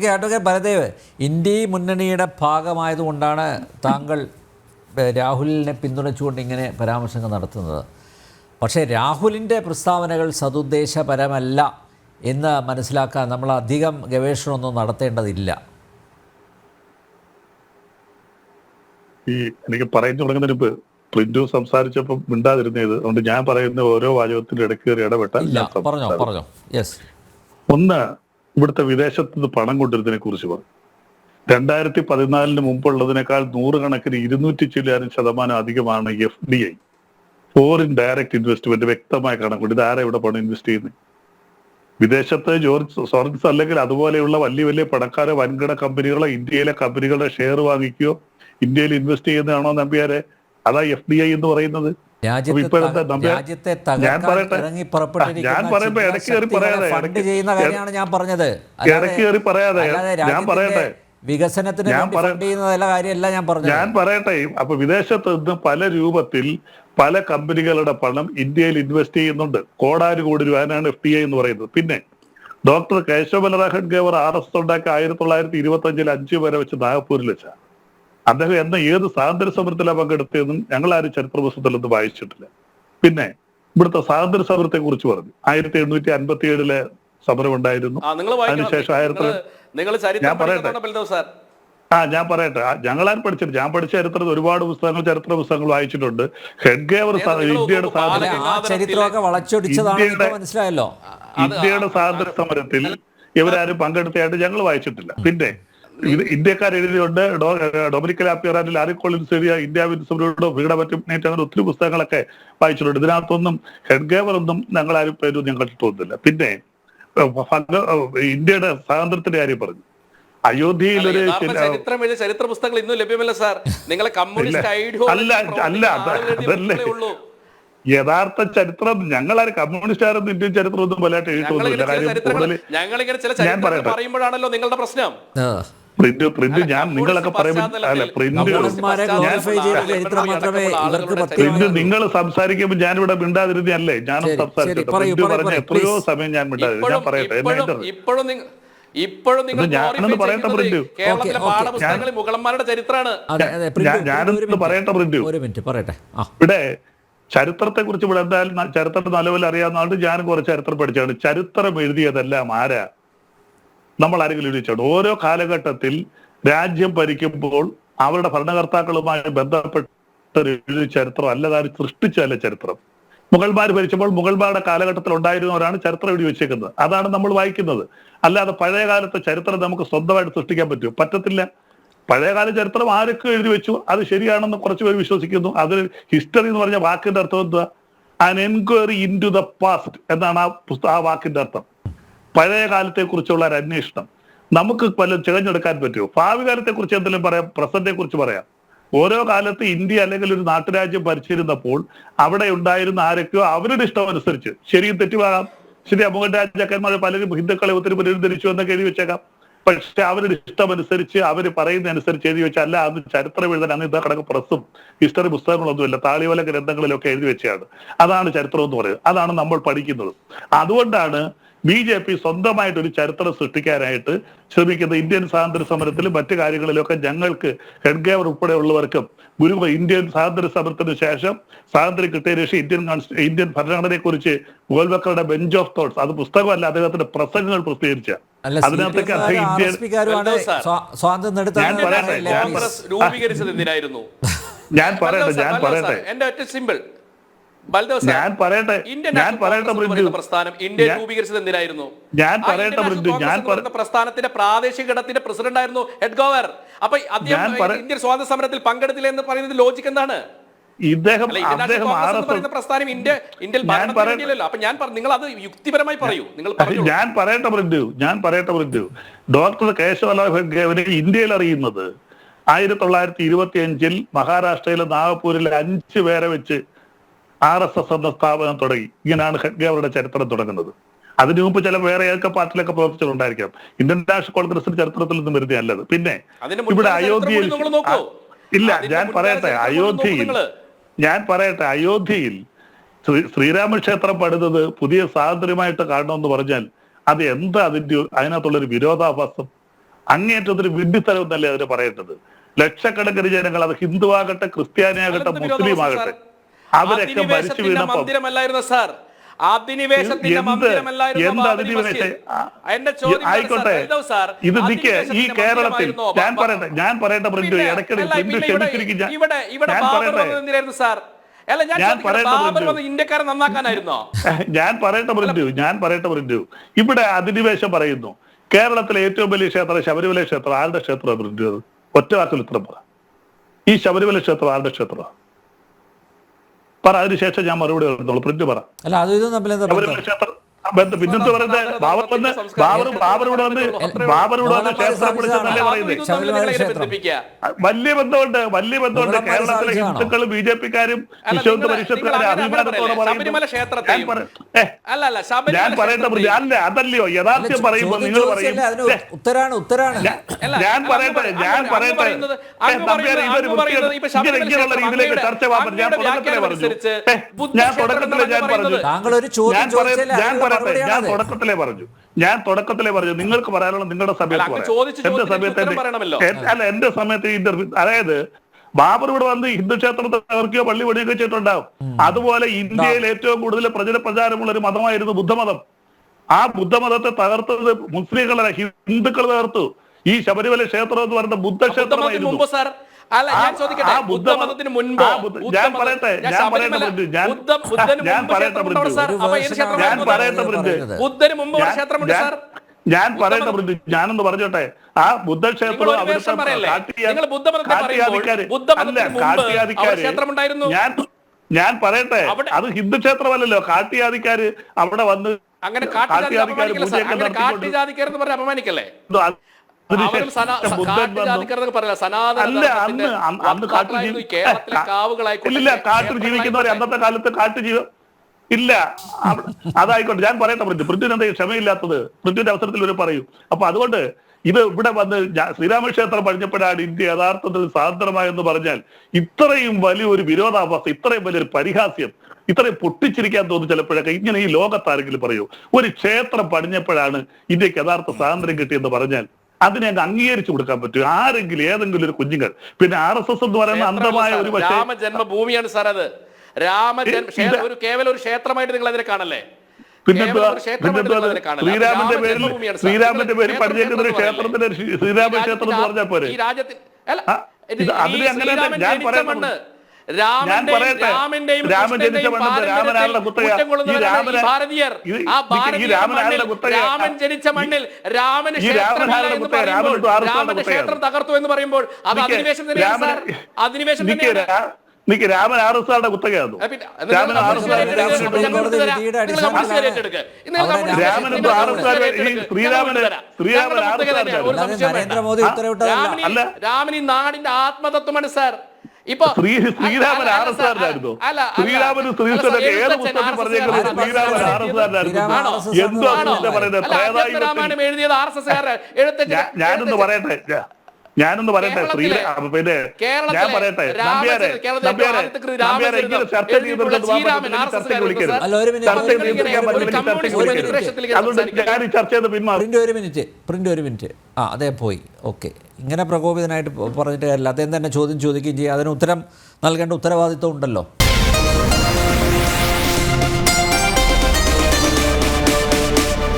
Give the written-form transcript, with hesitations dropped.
നോക്കി advocate Baladev, India മുന്നണിയുടെ ഭാഗമായതുകൊണ്ടാണ് താങ്കൾ രാഹുലിനെ പിന്തുണച്ചുകൊണ്ട് ഇങ്ങനെ പരാമർശങ്ങൾ നടത്തുന്നത്. പക്ഷേ രാഹുലിൻ്റെ പ്രസ്താവനകൾ സതുദ്ദേശപരമല്ല എന്ന് മനസ്സിലാക്കാൻ നമ്മൾ അധികം ഗവേഷണമൊന്നും നടത്തേണ്ടതില്ല. എനിക്ക് പറഞ്ഞു തുടങ്ങുന്നതിന് മുമ്പ് പ്രിന്റു സംസാരിച്ചപ്പോൾ മിണ്ടാതിരുന്നത് അതുകൊണ്ട് ഞാൻ പറയുന്ന ഓരോ വാചകത്തിന്റെ ഇടയ്ക്ക് കയറി പറഞ്ഞോ. ഒന്ന്, ഇവിടുത്തെ വിദേശത്ത് നിന്ന് പണം കൊണ്ടിരുന്നതിനെ കുറിച്ച് പറഞ്ഞു. 2014 മുമ്പുള്ളതിനേക്കാൾ 100 കണക്കിന് 200% അധികമാണ് FDI, ഫോറിൻ ഡയറക്റ്റ് ഇൻവെസ്റ്റ്മെന്റ്. വ്യക്തമായ കണക്കുണ്ട്. ഇതാരാ ഇവിടെ പണം ഇൻവെസ്റ്റ് ചെയ്യുന്നത്? വിദേശത്ത് ജോർജ് സോറൻസ് അല്ലെങ്കിൽ അതുപോലെയുള്ള വലിയ വലിയ പണക്കാരെ വൻകിട കമ്പനികളെ, ഇന്ത്യയിലെ കമ്പനികളുടെ ഷെയർ വാങ്ങിക്കുകയോ ഇന്ത്യയിൽ ഇൻവെസ്റ്റ് ചെയ്യുന്നതാണോ നമ്പ്യാരെ? അതാ FDI എന്ന് പറയുന്നത്. ഞാൻ പറയുമ്പോ ഇടയ്ക്ക് കയറി പറയാതെ ഞാൻ പറയട്ടെ. അപ്പൊ വിദേശത്ത് നിന്ന് പല രൂപത്തിൽ പല കമ്പനികളുടെ പണം ഇന്ത്യയിൽ ഇൻവെസ്റ്റ് ചെയ്യുന്നുണ്ട്. കോടാനുകോടി രൂപ. അതിനാണ് FDI എന്ന് പറയുന്നത്. പിന്നെ ഡോക്ടർ കേശവ ബലറാം ഗേവർ RS ഉണ്ടാക്കി 1925 5 വരെ വെച്ച് നാഗപ്പൂരിൽ വെച്ചാണ്. അദ്ദേഹം ഏത് സ്വാതന്ത്ര്യ സമരത്തിലാണ് പങ്കെടുത്തതെന്നും ഞങ്ങൾ ആരും ചരിത്ര പുസ്തകത്തിലൊന്നും വായിച്ചിട്ടില്ല. പിന്നെ ഇവിടുത്തെ സ്വാതന്ത്ര്യ സമരത്തെ കുറിച്ച് പറഞ്ഞു. 1857 സമരം ഉണ്ടായിരുന്നു. അതിനുശേഷം ഞാൻ പറയട്ടെ, ഞങ്ങളാരും പഠിച്ചിട്ട്, ഞാൻ പഠിച്ച ചരിത്രത്തിൽ ഒരുപാട് ചരിത്ര പുസ്തകങ്ങൾ വായിച്ചിട്ടുണ്ട്. ഹെഡ്ഗേവർ ഇന്ത്യയുടെ സ്വാതന്ത്ര്യ സമരത്തിൽ ഇവരാരും പങ്കെടുത്തതായിട്ട് ഞങ്ങൾ വായിച്ചിട്ടില്ല. പിന്നെ ഇന്ത്യക്കാർ എഴുതിയുണ്ട്. ഡൊമിനിക് ലാപ്പിയറാൻഡ്, ലാരി കോളിൻസ് എഴുതിയ ഇന്ത്യ വിൻസെന്റോ, ഫ്രീഡം അറ്റ് നൈറ്റ്, അങ്ങനെ ഒത്തിരി പുസ്തകങ്ങളൊക്കെ വായിച്ചിട്ടുണ്ട്. ഇതിനകത്തൊന്നും ഹെഡ്ഗേവർ ഒന്നും ഞങ്ങളാരും പേരും ഞങ്ങൾ തോന്നുന്നില്ല. പിന്നെ ഇന്ത്യയുടെ സ്വാതന്ത്ര്യത്തിന്റെ കാര്യം പറഞ്ഞു. അയോധ്യയിൽ ഒരു ചരിത്ര പുസ്തകങ്ങൾ ഇന്നും ലഭ്യമല്ല സാർ. നിങ്ങളെ അതല്ലേ യഥാർത്ഥ ചരിത്രം. ഞങ്ങളാരും കമ്മ്യൂണിസ്റ്റുകാരൊന്നും ഇന്ത്യൻ ചരിത്രം ഒന്നും പോലായിട്ട് എഴുതിയിട്ടൊന്നുമില്ല. ഞാൻ പറയട്ടെ, പറയുമ്പോഴാണല്ലോ നിങ്ങളുടെ പ്രശ്നം. പ്രിന്റ് ഞാൻ നിങ്ങളൊക്കെ നിങ്ങൾ സംസാരിക്കുമ്പോൾ ഞാനിവിടെ മിണ്ടാതിരുന്നല്ലേ? ഞാനും സംസാരിച്ചു. പ്രിന്റ് പറഞ്ഞ എത്രയോ സമയം ഞാൻ മിണ്ടാതിരുന്നു. ഞാൻ പറയട്ടെ, ഇപ്പോഴും ഞാനൊന്ന് പറയട്ടെ പ്രിന്റ്. കേരളത്തിലെ പാഠപുസ്തകങ്ങളിൽ മുഗളന്മാരുടെ ചരിത്രമാണ്. ഞാനൊന്ന് പറയട്ടെ പ്രിന്റ്. ഇവിടെ ചരിത്രത്തെ കുറിച്ച് ഇവിടെ എന്തായാലും ചരിത്രം നല്ലപോലെ അറിയാവുന്നതുകൊണ്ട് ഞാനും കുറച്ച് ചരിത്രം പഠിച്ചാണ്. ചരിത്രം എഴുതിയതെല്ലാം ആരാ? നമ്മൾ ആരെങ്കിലും എഴുതിച്ചാണ്. ഓരോ കാലഘട്ടത്തിൽ രാജ്യം ഭരിക്കുമ്പോൾ അവരുടെ ഭരണകർത്താക്കളുമായി ബന്ധപ്പെട്ട എഴുതിയ ചരിത്രം അല്ലതാരും സൃഷ്ടിച്ചല്ല ചരിത്രം. മുഗൾമാർ ഭരിച്ചപ്പോൾ മുഗൾമാരുടെ കാലഘട്ടത്തിൽ ഉണ്ടായിരുന്നവരാണ് ചരിത്രം എഴുതി വെച്ചേക്കുന്നത്. അതാണ് നമ്മൾ വായിക്കുന്നത്. അല്ലാതെ പഴയ കാലത്തെ ചരിത്രം നമുക്ക് സ്വന്തമായിട്ട് സൃഷ്ടിക്കാൻ പറ്റുമോ? പറ്റത്തില്ല. പഴയകാല ചരിത്രം ആരൊക്കെ എഴുതി വെച്ചു, അത് ശരിയാണെന്ന് കുറച്ച് പേര് വിശ്വസിക്കുന്നു. അത് ഹിസ്റ്ററി എന്ന് പറഞ്ഞ വാക്കിന്റെ അർത്ഥം എന്തുവാ? An enquiry into the past എന്നാണ് ആ വാക്കിന്റെ അർത്ഥം. പഴയ കാലത്തെ കുറിച്ചുള്ള ഒരു അന്വേഷണം. നമുക്ക് പലരും തിരഞ്ഞെടുക്കാൻ പറ്റുമോ? ഭാവി കാലത്തെ കുറിച്ച് എന്തെങ്കിലും പറയാം, പ്രസന്റിനെ കുറിച്ച് പറയാം. ഓരോ കാലത്ത് ഇന്ത്യ അല്ലെങ്കിൽ ഒരു നാട്ടുരാജ്യം ഭരിച്ചിരുന്നപ്പോൾ അവിടെ ഉണ്ടായിരുന്ന ആരൊക്കെയോ അവരുടെ ഇഷ്ടം അനുസരിച്ച്, ശരിയും തെറ്റുമാകാം. ശരി, മുഗൾ രാജാക്കന്മാർ പലരും ഹിന്ദുക്കളെ ഒത്തിരി പുനരുദ്ധരിച്ചു എന്നൊക്കെ എഴുതി വെച്ചേക്കാം. പക്ഷെ അവരുടെ ഇഷ്ടമനുസരിച്ച് അവർ പറയുന്നതനുസരിച്ച് എഴുതി വെച്ചാൽ അല്ല. അന്ന് ചരിത്രം എഴുതാൻ അന്ന് ഇതാ കണക്ക് പ്രസ്സും ഹിസ്റ്ററി പുസ്തകങ്ങളൊന്നുമില്ല. താളിയോല ഗ്രന്ഥങ്ങളിലൊക്കെ എഴുതി വെച്ചാണ്. അതാണ് ചരിത്രം എന്ന് പറയുന്നത്. അതാണ് നമ്മൾ പഠിക്കുന്നത്. അതുകൊണ്ടാണ് BJP സ്വന്തമായിട്ടൊരു ചരിത്രം സൃഷ്ടിക്കാനായിട്ട് ശ്രമിക്കുന്നത്. ഇന്ത്യൻ സ്വാതന്ത്ര്യ സമരത്തിലും മറ്റു കാര്യങ്ങളിലൊക്കെ ഞങ്ങൾക്ക് ഹെഡ്ഗേവർ ഉൾപ്പെടെ ഉള്ളവർക്കും ഇന്ത്യൻ സ്വാതന്ത്ര്യ സമരത്തിന് ശേഷം സ്വാതന്ത്ര്യം കിട്ടിയതിനു ശേഷം ഇന്ത്യൻ ഭരണഘടനയെ കുറിച്ച് ഗോൾവക്കറുടെ ബെഞ്ച് ഓഫ് തോട്ട്സ്, അത് പുസ്തകമല്ല, അദ്ദേഹത്തിന്റെ പ്രസംഗങ്ങൾ പ്രസിദ്ധീകരിച്ച അതിനകത്തൊക്കെ ഞാൻ പറയട്ടെ പ്രസ്ഥാനത്തിന്റെ പ്രാദേശിക ഘടകത്തിന്റെ പ്രസിഡന്റ് ആയിരുന്നു ഹെഡ്ഗേവർ. അപ്പൊ അദ്ദേഹം ഇന്ത്യൻ സ്വാതന്ത്ര്യ സമരത്തിൽ പങ്കെടുത്തില്ല എന്ന് പറയുന്നത് ലോജിക്ക് എന്താണ്? പ്രസ്ഥാനം ഇന്ത്യയിൽ ഭരണത്തിലല്ലോ. അപ്പൊ നിങ്ങൾ അത് യുക്തിപരമായി പറയൂ. ഞാൻ പറയട്ടെ പ്രിന്റു. ഡോക്ടർ കേശവ ഗേവനെ ഇന്ത്യയിൽ അറിയുന്നത് 1925 മഹാരാഷ്ട്രയിലെ നാഗപ്പൂരിലെ 5 പേരെ വെച്ച് RSS എന്ന സ്ഥാപനം തുടങ്ങി. ഇങ്ങനെയാണ് ഹെഡ്ഗേവറുടെ ചരിത്രം തുടങ്ങുന്നത്. അതിനു മുമ്പ് ചില വേറെ ഏതൊക്കെ പാർട്ടിയിലൊക്കെ പ്രവർത്തിച്ചിട്ടുണ്ടായിരിക്കാം. ഇന്ത്യൻ നാഷണൽ കോൺഗ്രസിന്റെ ചരിത്രത്തിൽ നിന്നും വരുന്ന നല്ലത്. പിന്നെ ഇവിടെ അയോധ്യയിൽ ഞാൻ പറയട്ടെ അയോധ്യയിൽ ശ്രീരാമക്ഷേത്രം പണിതത് പുതിയ സ്വാതന്ത്ര്യമായിട്ട് കാണണമെന്ന് പറഞ്ഞാൽ അത് എന്താ അതിനകത്തുള്ളൊരു വിരോധാഭാസം? അങ്ങേറ്റത്തിന് വിഡ്ഢിത്തരം എന്നല്ലേ അതിന് പറയേണ്ടത്. ലക്ഷക്കണക്കിന് ജനങ്ങൾ, അത് ഹിന്ദുവാകട്ടെ ക്രിസ്ത്യാനിയാകട്ടെ മുസ്ലിം ആകട്ടെ, അവരൊക്കെ മരിച്ചു വീണപ്പം മന്ദിരമല്ലായിരുന്നു സാർ, അധിനിവേശത്തിന്റെ മന്ദിരമല്ലായിരുന്നു ആയിക്കോട്ടെ. ഇത് നിക്ക് ഈ കേരളത്തിൽ ഞാൻ പറയട്ടെ പ്രിന്റ്, ഇടയ്ക്കിടെ പ്രിന്റ് ക്ഷമിച്ചിരിക്കും. ഇന്ത്യക്കാരെ നന്നാക്കാനായിരുന്നോ? ഞാൻ പറയട്ടെ പ്രിന്റ്, ഇവിടെ അധിനിവേശം പറയുന്നു. കേരളത്തിലെ ഏറ്റവും വലിയ ക്ഷേത്രം ശബരിമല ക്ഷേത്രം. ആരുടെ ക്ഷേത്രം പ്രിന്റ്? അത് ഒറ്റ വാക്കിൽ ഉത്തരം പറ. ഈ ശബരിമല ക്ഷേത്രം ആരുടെ ക്ഷേത്രമാണ്? പറ. അതിനുശേഷം ഞാൻ മറുപടി പറഞ്ഞോളൂ. പ്രിന്റ് പറ. ശബരിമല ക്ഷേത്രം പിന്നെന്ത് പറയുന്നത്? ബാബർ ഇവിടെ വന്ന് ക്ഷേത്രം പിടിച്ചെന്നല്ലേ പറയുന്നത്? വലിയ ബന്ധമുണ്ട്. കേരളത്തിലെ ഹിന്ദുക്കളും ബി ജെ പിക്കാരും വിശ്വ പരിഷത്തുകാരും അഭിമാനത്തോടെ ഞാൻ പറയട്ടെ അല്ല, അതല്ലയോ യഥാർത്ഥം പറയുമ്പോ നിങ്ങൾ പറയും. ഞാൻ പറയട്ടെ ഇങ്ങനെയുള്ള രീതിയിലേക്ക് ചർച്ച വന്നു. ഞാൻ തുടക്കത്തിലെ പറഞ്ഞു നിങ്ങൾക്ക് പറയാനുള്ള നിങ്ങളുടെ സമയത്ത് എന്റെ സമയത്ത് ഇന്റർവ്യൂ. അതായത് ബാബർ ഇവിടെ വന്ന് ഹിന്ദു ക്ഷേത്രത്തെ തകർക്കുകയോ പള്ളി പണിയൊക്കെ ചെയ്തിട്ടുണ്ടാവും. അതുപോലെ ഇന്ത്യയിൽ ഏറ്റവും കൂടുതൽ പ്രചാരമുള്ള ഒരു മതമായിരുന്നു ബുദ്ധമതം. ആ ബുദ്ധമതത്തെ തകർത്തത് മുസ്ലിങ്ങളല്ല, ഹിന്ദുക്കൾ തകർത്തു. ഈ ശബരിമല ക്ഷേത്രം എന്ന് പറയുന്ന ബുദ്ധക്ഷേത്രമായിരുന്നു. ഞാനൊന്ന് പറഞ്ഞോട്ടെ. ആ ബുദ്ധക്ഷേത്രം ഞാൻ പറയട്ടെ, അത് ഹിന്ദു ക്ഷേത്രമല്ലല്ലോ. കാട്ടിയാദിക്കാര് അവിടെ വന്ന് അങ്ങനെ കാട്ടിജാതിക്കാരെന്ന് പറഞ്ഞ അപമാനിക്കല്ലേ? കാട്ടിൽ ജീവിക്കുന്നവരെ അന്നത്തെ കാലത്ത് ഇല്ല. അതായിക്കോട്ടെ, ഞാൻ പറയട്ടെ പൃഥ്വിന് എന്താ ക്ഷമയില്ലാത്തത്? പൃഥ്വിന്റെ അവസരത്തിൽ ഒരു പറയൂ. അപ്പൊ അതുകൊണ്ട് ഇത് ഇവിടെ വന്ന് ശ്രീരാമക്ഷേത്രം പണിഞ്ഞപ്പോഴാണ് ഇന്ത്യ യഥാർത്ഥത്തിൽ സ്വതന്ത്രമായെന്ന് പറഞ്ഞാൽ ഇത്രയും വലിയൊരു വിരോധാഭാസം, ഇത്രയും വലിയൊരു പരിഹാസ്യം, ഇത്രയും പൊട്ടിച്ചിരിക്കാൻ തോന്നുന്നു ചിലപ്പോഴൊക്കെ. ഇങ്ങനെ ഈ ലോകത്താരെങ്കിലും പറയൂ ഒരു ക്ഷേത്രം പണിഞ്ഞപ്പോഴാണ് ഇന്ത്യക്ക് യഥാർത്ഥ സ്വാതന്ത്ര്യം കിട്ടിയെന്ന് പറഞ്ഞാൽ അതിനെ അങ്ങ് അംഗീകരിച്ചു കൊടുക്കാൻ പറ്റും ആരെങ്കിലും, ഏതെങ്കിലും ഒരു കുഞ്ഞുങ്ങൾ? പിന്നെ RSS എന്ന് പറയുന്ന അന്ധമായ ഒരു രാമജന്മഭൂമിയാണ് സാർ അത്. ഒരു കേവലം ഒരു ക്ഷേത്രമായിട്ട് നിങ്ങൾ അതിനെ കാണല്ലേ? ശ്രീരാമന്റെ പേര് പഠിച്ചേക്കുന്ന ഒരു ക്ഷേത്രത്തിന്റെ ശ്രീരാമ ക്ഷേത്രം എന്ന് പറഞ്ഞാൽ പോരെ? ഈ രാജ്യത്തിൽ രാമൻ ജനിച്ച മണ്ണിൽ രാമന്റെ ക്ഷേത്രം തകർത്തു എന്ന് പറയുമ്പോൾ അത് അധിനിവേശം തന്നെയാണ് സാർ. അധിനിവേശം തന്നെയാണ്. രാമൻ RSSകാരുടെ കുത്തകയായിരുന്നു. രാമൻ ഈ നാടിന്റെ ആത്മതത്വമാണ് സാർ. ഇപ്പൊ ശ്രീരാമൻ RSSകാരനായിരുന്നു. ശ്രീരാമന് ഏത് പുസ്തകത്തിൽ പറഞ്ഞേക്കുന്നത് ശ്രീരാമൻ RSSകാരനായിരുന്നു? രാമായണം എഴുതിയത് RSSകാരൻ എഴുത്തച്ഛൻ. ഞാനൊന്ന് പറയട്ടെ ശ്രീരാമ പിന്നെ ഞാൻ പറയട്ടെ നമ്പ്യാരെ ഇങ്ങനെ ചർച്ച ചെയ്യുന്നത് അതുകൊണ്ട് ഞാൻ ഈ ചർച്ച ചെയ്ത് പിന്മാറും. ഒരു മിനിറ്റ് അതേ പോയി. ഓക്കെ, ഇങ്ങനെ പ്രകോപിതനായിട്ട് പറഞ്ഞിട്ട് കാര്യമില്ല. അദ്ദേഹം തന്നെ ചോദ്യം ചോദിക്കുകയും ചെയ്യും, അതിന് ഉത്തരം നൽകേണ്ട ഉത്തരവാദിത്വം ഉണ്ടല്ലോ.